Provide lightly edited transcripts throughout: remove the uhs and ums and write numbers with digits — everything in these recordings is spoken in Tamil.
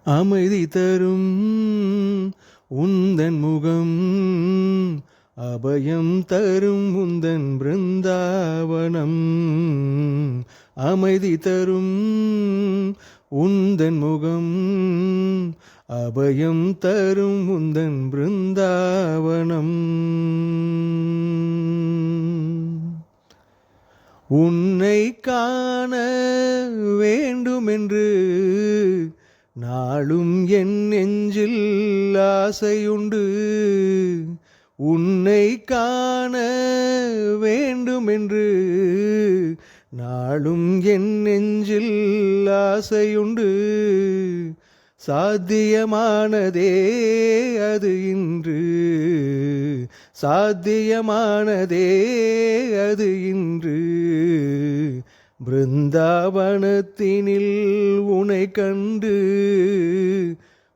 அமைதி தரும் உந்தன் முகம், அபயம் தரும் உந்தன் பிருந்தாவனம். அமைதி தரும் உந்தன் முகம், அபயம் தரும் உந்தன் பிருந்தாவனம். உன்னை காண வேண்டுமென்று நாளும் என் நெஞ்சில் ஆசையுண்டு. உன்னை காண வேண்டுமென்று நாளும் என் நெஞ்சில் ஆசையுண்டு. சாத்தியமானதே அது இன்று, சாத்தியமானதே அது இன்று. பிருந்தாவனத்தினில் உனை கண்டு,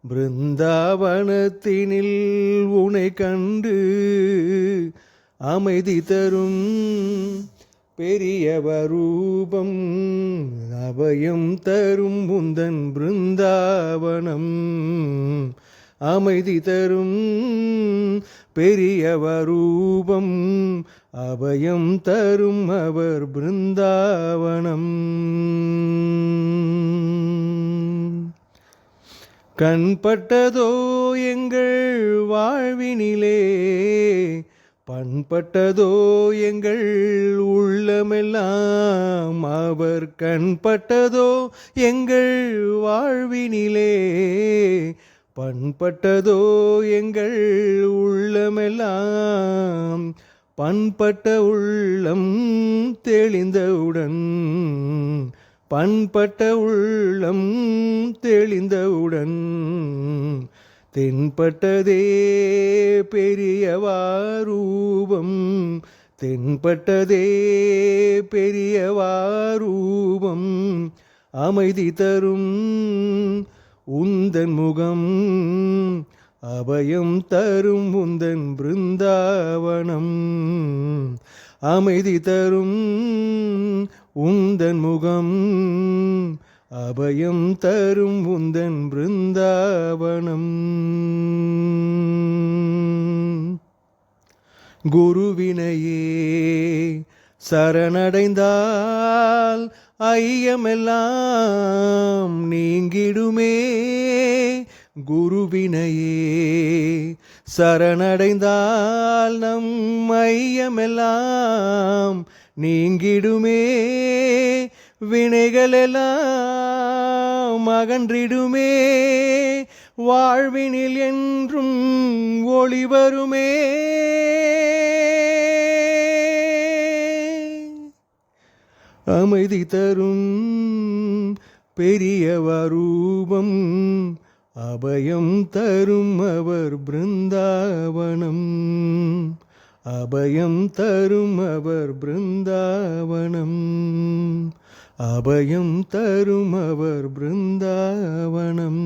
பிருந்தாவனத்தினில் உனை கண்டு. அமைதி தரும் பெரியவரூபம், அபயம் தரும் உந்தன் பிருந்தாவனம். அமைதி தரும் பெரியவரூபம், அபயம் தரும் அவர் பிருந்தாவனம். கண்பட்டதோ எங்கள் வாழ்வினிலே, பண்பட்டதோ எங்கள் உள்ளமெல்லாம். அவர் கண்பட்டதோ எங்கள் வாழ்வினிலே, பண்பட்டதோ எங்கள் உள்ளமெல்லாம். பண்பட்ட உள்ளம் தெளிந்தவுடன், பண்பட்ட உள்ளம் தெளிந்தவுடன். தென்பட்டதே பெரியவாரூபம், தென்பட்டதே பெரியவாரூபம். அமைதி தரும் உந்தன் முகம், அபயம் தரும் உந்தன் பிருந்தாவனம். அமைதி தரும் உந்தன் முகம், அபயம் தரும் உந்தன் பிருந்தாவனம். குருவினையே சரணடைந்தால் ஐயமெல்லாம் நீங்கிடுமே. குருவினையே சரணடைந்தால் நம் ஐயமெல்லாம் நீங்கிடுமே. வினைகளெல்லாம் அகன்றிடுமே. வாழ்வினில் என்றும் ஒளி வருமே. அமைதி தரும் பெரியவரூபம், அபயம் தரும் அவர் பிருந்தாவனம். அபயம் தரும் அவர் பிருந்தாவனம். அபயம் தரும் அவர் பிருந்தாவனம்.